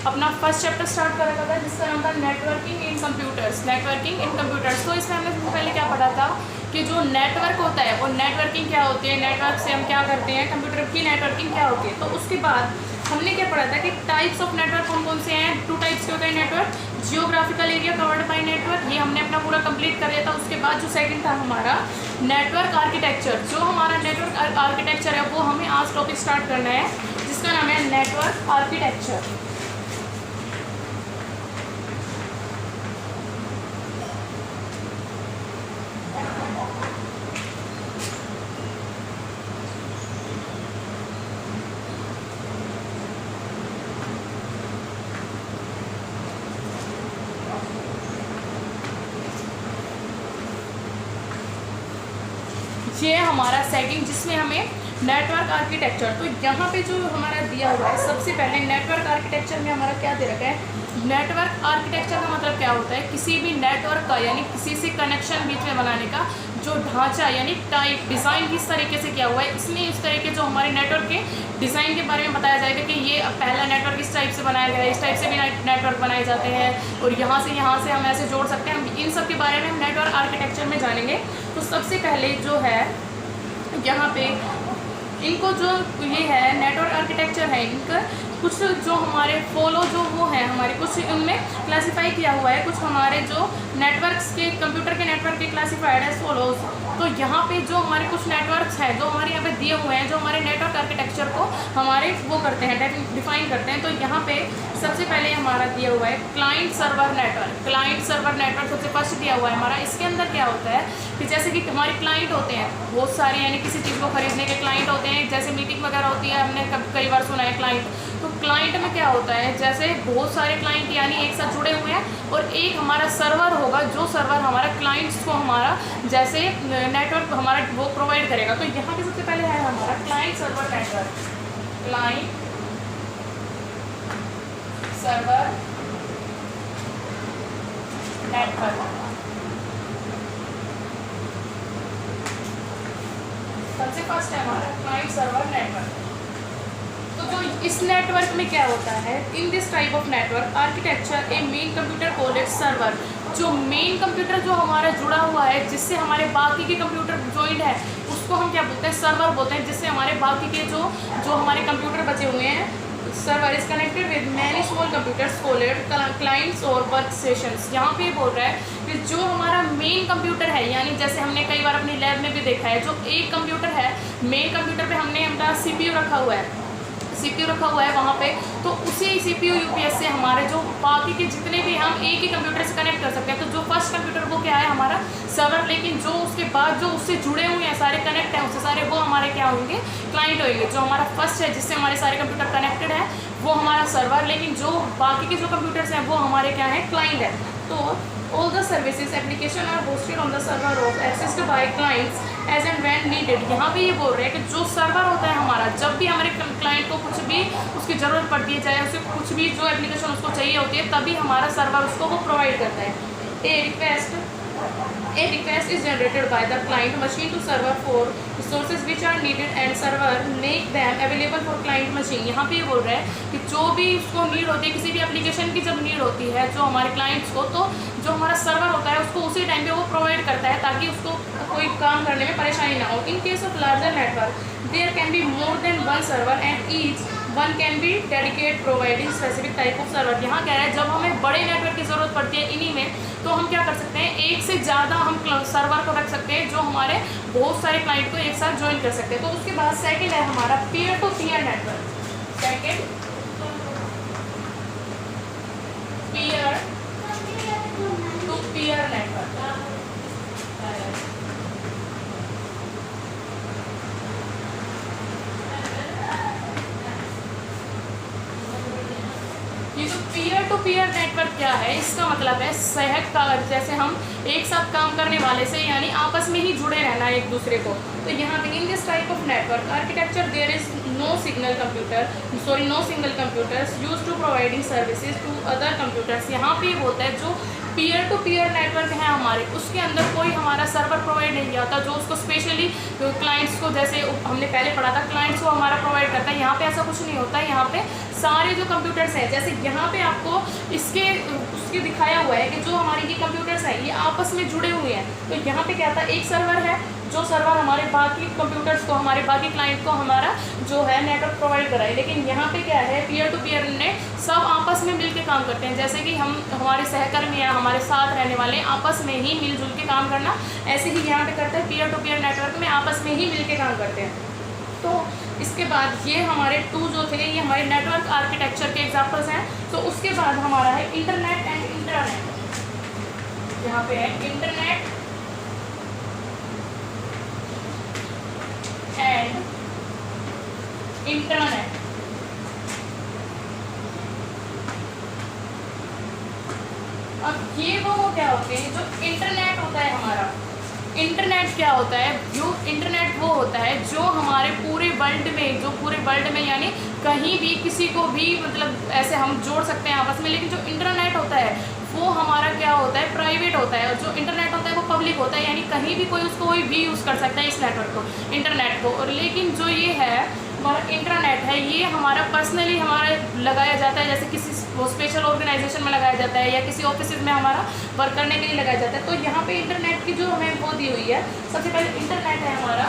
अपना first chapter start कर रखा था जिसका नाम था networking in computers. Networking in computers, तो इसमें हमने सबसे पहले क्या पढ़ा था कि जो नेटवर्क होता है वो नेटवर्किंग क्या होती है, नेटवर्क से हम क्या करते हैं, कंप्यूटर की नेटवर्किंग क्या होती है। तो उसके बाद हमने क्या पढ़ा था कि टाइप्स ऑफ नेटवर्क कौन कौन से हैं। 2 टाइप्स के होते हैं network. Geographical area covered by network, ये हमने अपना पूरा कंप्लीट कर लिया था। उसके बाद जो सेकंड था हमारा नेटवर्क आर्किटेक्चर, जो हमारा नेटवर्क आर्किटेक्चर है वो हमें आज टॉपिक स्टार्ट करना है जिसका नाम है नेटवर्क आर्किटेक्चर। ये हमारा सेकंड जिसमें हमें नेटवर्क आर्किटेक्चर, तो यहाँ पे जो हमारा दिया हुआ है सबसे पहले नेटवर्क आर्किटेक्चर में हमारा क्या दे रखा है। नेटवर्क आर्किटेक्चर का मतलब क्या होता है, किसी भी नेटवर्क का यानी किसी से कनेक्शन बीच में बनाने का जो ढांचा यानी टाइप डिज़ाइन किस तरीके से किया हुआ है। इसमें इस तरीके जो हमारे नेटवर्क के डिज़ाइन के बारे में बताया जाएगा कि ये पहला नेटवर्क इस टाइप से बनाया गया है, इस टाइप से भी नेटवर्क बनाए जाते हैं और यहाँ से हम ऐसे जोड़ सकते हैं। हम इन सब के बारे में हम नेटवर्क आर्किटेक्चर में जानेंगे। तो सबसे पहले जो है यहाँ पे इनको जो ये है नेटवर्क आर्किटेक्चर है, इनका कुछ जो हमारे फॉलो जो वो है हमारे कुछ उनमें क्लासिफाई किया हुआ है। कुछ हमारे जो नेटवर्क्स के कंप्यूटर के नेटवर्क के क्लासिफाइड है फॉलोज। तो यहाँ पे जो हमारे कुछ नेटवर्क्स हैं जो हमारे यहाँ पे दिए हुए हैं, जो हमारे नेटवर्क आर्किटेक्चर को हमारे वो करते हैं, डिफाइन करते हैं। तो यहाँ पे सबसे पहले हमारा दिया हुआ है client server network. Client server network सबसे फर्स्ट दिया हुआ है हमारा। इसके अंदर क्या होता है कि जैसे कि हमारे क्लाइंट होते हैं बहुत सारे, यानी किसी चीज़ को खरीदने के क्लाइंट होते हैं, जैसे मीटिंग वगैरह होती है, हमने कई बार सुना है क्लाइंट। तो क्लाइंट में क्या होता है, जैसे बहुत सारे क्लाइंट यानी एक साथ जुड़े हुए हैं और एक हमारा सर्वर होगा, जो सर्वर हमारा क्लाइंट्स को हमारा जैसे नेटवर्क हमारा वो प्रोवाइड करेगा। तो यहाँ पे सबसे पहले है हमारा client server network. Client server network सबसे फर्स्ट है हमारा क्लाइंट सर्वर नेटवर्क। तो जो इस नेटवर्क में क्या होता है, इन this type of network architecture A main computer called it server. जो मेन कंप्यूटर जो हमारा जुड़ा हुआ है जिससे हमारे बाकी के कंप्यूटर ज्वाइंट है उसको हम क्या बोलते हैं, सर्वर बोलते हैं। जिससे हमारे बाकी के जो हमारे कंप्यूटर बचे हुए हैं, server is connected with many small computers called clients और वर्क स्टेशंस। यहाँ पे बोल रहा है कि जो हमारा मेन कंप्यूटर है, यानी जैसे हमने कई बार अपनी लैब में भी देखा है, जो एक कंप्यूटर है मेन कंप्यूटर पे हमने अपना CPU रखा हुआ है, CPU रखा हुआ है वहाँ पे। तो उसी CPU UPS से हमारे जो बाकी के जितने भी हम एक ही कंप्यूटर से कनेक्ट कर सकते हैं। तो जो फर्स्ट कंप्यूटर वो क्या है हमारा सर्वर, लेकिन जो उसके बाद जो उससे जुड़े हुए हैं सारे कनेक्ट हैं उससे सारे वो हमारे क्या होंगे, क्लाइंट होंगे। जो हमारा फर्स्ट है जिससे हमारे सारे कंप्यूटर कनेक्टेड है वो हमारा सर्वर, लेकिन जो बाकी के जो कंप्यूटर्स हैं वो हमारे क्या है, क्लाइंट है। तो all the services application are hosted on the server of accessed by clients as and when needed। यहाँ पे ये बोल रहे हैं कि जो सर्वर होता है हमारा, जब भी हमारे क्लाइंट को कुछ भी उसकी ज़रूरत पड़ती है, चाहे उसे कुछ भी जो एप्लीकेशन उसको चाहिए होती है, तभी हमारा सर्वर उसको वो प्रोवाइड करता है। A request is generated by the client machine to server for resources which are needed and server make them available for client machine। यहाँ पे ये बोल रहा है कि जो भी उसको नीड होती है, किसी भी एप्लीकेशन की जब नीड होती है जो हमारे क्लाइंट्स को, तो जो हमारा सर्वर होता है उसको उसी टाइम पे वो प्रोवाइड करता है ताकि उसको कोई काम करने में परेशानी ना हो। In case of larger network there can be more than one server and each one can be dedicate providing specific type of server. यहाँ कह रहा है जब हमें बड़े नेटवर्क की ज़रूरत पड़ती है इन्हीं में, तो हम क्या कर सकते हैं, एक से ज़्यादा हम सर्वर को रख सकते हैं जो हमारे बहुत सारे क्लाइंट को एक साथ ज्वाइन कर सकते हैं। तो उसके बाद सेकंड है हमारा peer to peer network. Second peer to peer network. ये जो पीयर टू पीयर नेटवर्क क्या है, इसका मतलब है सहयोग, जैसे हम एक साथ काम करने वाले से यानी आपस में ही जुड़े रहना एक दूसरे को। तो यहाँ पे in this type of network architecture there is no single computers use to providing services to other computers. यहाँ पे बोलता है जो पीयर टू पीयर नेटवर्क है हमारे, उसके अंदर कोई हमारा सर्वर प्रोवाइड नहीं किया होता जो उसको स्पेशली क्लाइंट्स को, जैसे हमने पहले पढ़ा था, क्लाइंट्स को हमारा प्रोवाइड करता है। यहाँ पे ऐसा कुछ नहीं होता है। यहाँ पे सारे जो कंप्यूटर्स हैं, जैसे यहाँ पे आपको उसके दिखाया हुआ है कि जो हमारे ये कंप्यूटर्स हैं ये आपस में जुड़े हुए हैं। तो यहाँ पे क्या था, एक सर्वर है जो सर्वर हमारे बाकी कंप्यूटर्स को, हमारे बाकी क्लाइंट को हमारा जो है नेटवर्क प्रोवाइड कराए। लेकिन यहाँ पे क्या है, पीयर टू पीयर ने सब आपस में मिल के काम करते हैं। जैसे कि हमारे सहकर्मी हैं, हमारे साथ रहने वाले आपस में ही मिलजुल के काम करना, ऐसे ही यहाँ पे करते हैं। पीयर टू पीयर नेटवर्क में आपस में ही मिल के काम करते हैं। तो इसके बाद ये हमारे 2 जो थे ये हमारे नेटवर्क आर्किटेक्चर के एग्जाम्पल्स हैं। तो उसके बाद हमारा है इंटरनेट एंड इंट्रानेट। यहाँ पे है इंटरनेट एंड इंटरनेट। अब ये वो क्या होते हैं, जो इंटरनेट होता है हमारा, इंटरनेट क्या होता है, जो इंटरनेट वो होता है जो हमारे पूरे वर्ल्ड में यानी कहीं भी किसी को भी मतलब ऐसे हम जोड़ सकते हैं आपस में। लेकिन जो इंटरनेट होता है वो हमारा क्या होता है, प्राइवेट होता है। और जो इंटरनेट होता है वो पब्लिक होता है, यानी कहीं भी कोई भी यूज़ कर सकता है इस नेटवर्क को, इंटरनेट को। और लेकिन जो ये है हमारा इंटरनेट है, ये हमारा पर्सनली हमारा लगाया जाता है, जैसे किसी स्पेशल ऑर्गेनाइजेशन में लगाया जाता है या किसी ऑफिस में हमारा वर्क करने के लिए लगाया जाता है। तो यहाँ पे इंटरनेट की जो हमें वो दी हुई है, सबसे पहले इंटरनेट है हमारा,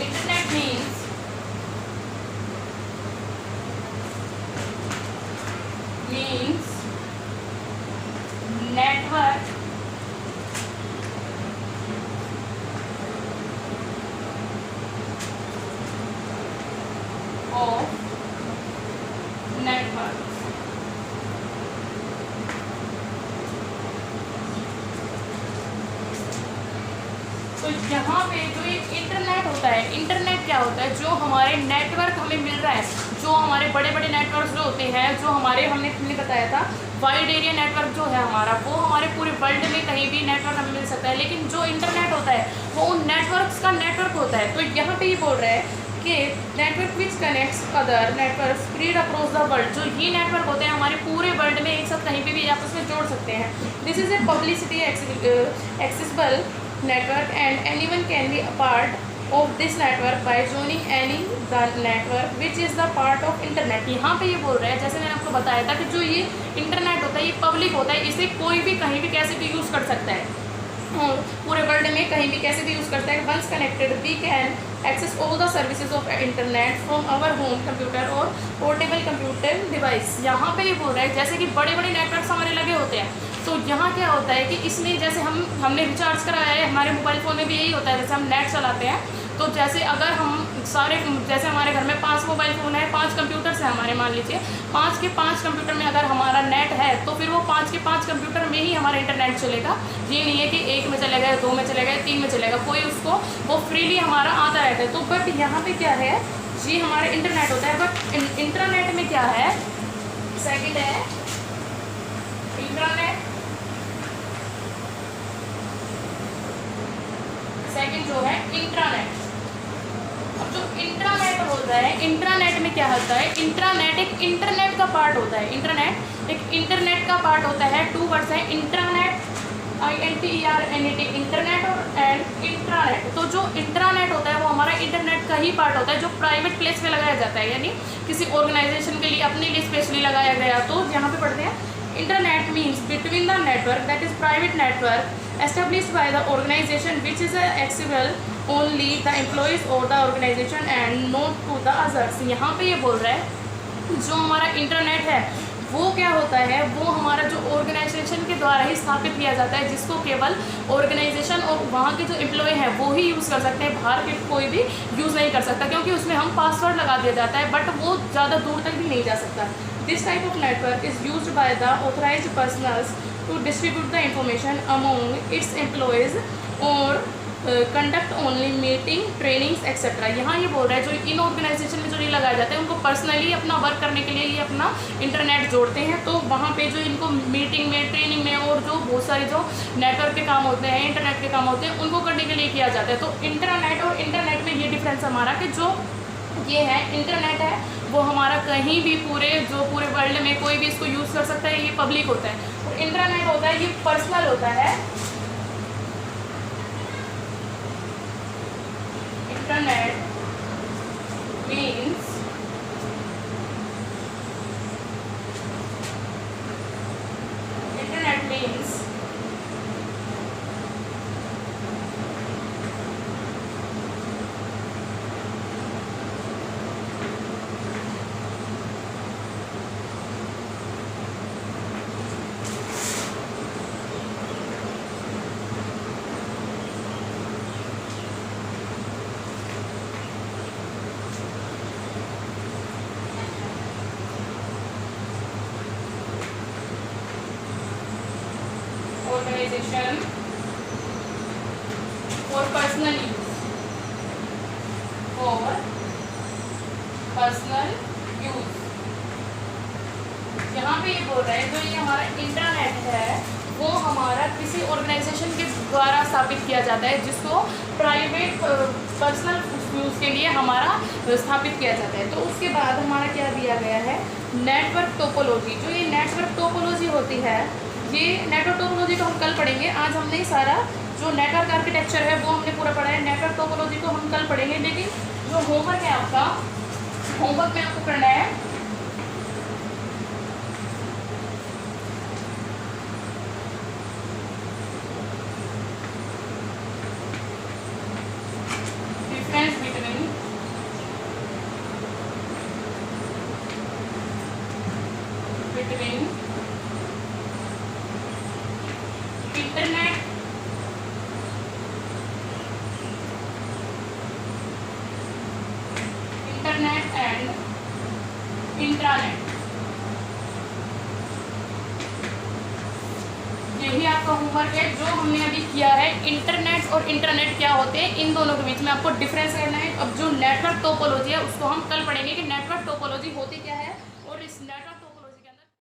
internet means network of network। तो यहाँ पे जो ये इंटरनेट होता है, इंटरनेट क्या होता है, जो हमारे नेटवर्क हमें मिल रहा है, जो हमारे बड़े बड़े नेटवर्क जो होते हैं, जो हमारे हमने बताया था वाइड एरिया नेटवर्क जो है हमारा, वो हमारे पूरे वर्ल्ड में कहीं भी नेटवर्क हमें मिल सकता है। लेकिन जो इंटरनेट होता है वो उन नेटवर्क्स का नेटवर्क होता है। तो यहाँ पे ये बोल रहा है कि network which connects other network spread across the world, जो ये नेटवर्क होते हैं हमारे पूरे वर्ल्ड में एक साथ कहीं पे भी आपस में जोड़ सकते हैं। This is a publicity accessible network and anyone can be a part of this network bye joining any the network which is the part of internet. यहाँ पे ये बोल रहा है, जैसे मैंने आपको बताया था कि जो ये इंटरनेट होता है ये पब्लिक होता है, इसे कोई भी कहीं भी कैसे भी यूज़ कर सकता है, पूरे वर्ल्ड में कहीं भी कैसे भी यूज़ करता है। Once connected we can access all the services of internet from our home computer और पोर्टेबल कंप्यूटर डिवाइस। यहाँ पे ये बोल रहा है जैसे कि बड़े बड़े नेटवर्क्स हमारे लगे होते हैं, तो यहाँ क्या होता है कि इसमें जैसे हमने रिचार्ज कराया है, हमारे मोबाइल फ़ोन में भी यही होता है, जैसे हम नेट चलाते हैं, तो जैसे अगर हम सारे, जैसे हमारे घर में 5 मोबाइल फ़ोन है, 5 कंप्यूटर्स हैं हमारे, मान लीजिए 5 के 5 कंप्यूटर में अगर हमारा नेट है तो फिर वो 5 के 5 कंप्यूटर में ही हमारा इंटरनेट चलेगा। ये नहीं है कि 1 में चलेगा, 2 में चलेगा, 3 में चलेगा, कोई उसको वो फ्रीली हमारा आता रहता है। तो बट यहाँ पे क्या है, ये हमारा इंटरनेट होता है। बट इंटरनेट में क्या है, सेकेंड है इंटरनेट, सेकेंड जो है इंट्रानेट। अब जो इंट्रानेट होता है, इंट्रानेट में क्या होता है, इंट्रानेट एक इंटरनेट का पार्ट होता है, इंटरनेट एक इंटरनेट का पार्ट होता है। 2 वर्ड्स हैं, इंट्रानेट INTERNET, इंटरनेट और एंड इंट्रानेट। तो जो इंट्रानेट होता है वो हमारा इंटरनेट का ही पार्ट होता है, जो प्राइवेट प्लेस पे लगाया जाता है, यानी किसी ऑर्गेनाइजेशन के लिए अपने लिए स्पेशली लगाया गया। तो यहाँ पे पढ़ते हैं, internet means between the network that is private network established by the organization which is accessible only the employees or the organization and not to the others। यहाँ पे ये बोल रहा है जो हमारा इंटरनेट है वो क्या होता है, वो हमारा जो ऑर्गेनाइजेशन के द्वारा ही स्थापित किया जाता है, जिसको केवल ऑर्गेनाइजेशन और वहाँ के जो एम्प्लॉय हैं वो ही यूज़ कर सकते हैं, बाहर के कोई भी यूज़ नहीं कर सकता, क्योंकि उसमें हम पासवर्ड लगा दिया जाता है, बट वो ज़्यादा दूर तक भी नहीं जा सकता। This type of network is used by the authorized personals to distribute the information among its employees or conduct only meeting trainings etcetera. यहाँ ये बोल रहा है जो इन ऑर्गेनाइजेशन में जो ये लगाए जाते हैं उनको पर्सनली अपना वर्क करने के लिए ये अपना इंटरनेट जोड़ते हैं, तो वहाँ पे जो इनको मीटिंग में, ट्रेनिंग में और जो बहुत सारे जो नेटवर्क के काम होते हैं, इंटरनेट के काम होते हैं, उनको करने के लिए किया जाता है। तो इंटरनेट और इंटरनेट में ये डिफरेंस हमारा कि जो ये है इंटरनेट है वो हमारा कहीं भी पूरे वर्ल्ड में कोई भी इसको यूज़ कर सकता है, ये पब्लिक होता है। और इंटरनेट होता है ये पर्सनल होता है। Internet means organization for personal use, for personal use। यहाँ पे ये बोल रहा है जो ये हमारा इंटरनेट है वो हमारा किसी ऑर्गेनाइजेशन के द्वारा स्थापित किया जाता है, जिसको प्राइवेट पर्सनल यूज़ के लिए हमारा स्थापित किया जाता है। तो उसके बाद हमारा क्या दिया गया है, नेटवर्क टोपोलॉजी। जो ये नेटवर्क टोपोलॉजी होती है, ये नेटवर्क टोपोलॉजी को हम कल पढ़ेंगे। आज हमने सारा जो नेटवर्क आर्किटेक्चर है वो हमने पूरा पढ़ा है। नेटवर्क टोपोलॉजी को हम कल पढ़ेंगे, लेकिन जो होमवर्क है आपका, होमवर्क में आपको करना है difference between internet and intranet. यही आपका होमवर्क है जो हमने अभी किया है। इंटरनेट और इंटरनेट क्या होते हैं, इन दोनों के बीच में आपको डिफरेंस करना है। अब जो नेटवर्क टोपोलॉजी है उसको हम कल पढ़ेंगे कि नेटवर्क टोपोलॉजी होती क्या है और इस नेटवर्क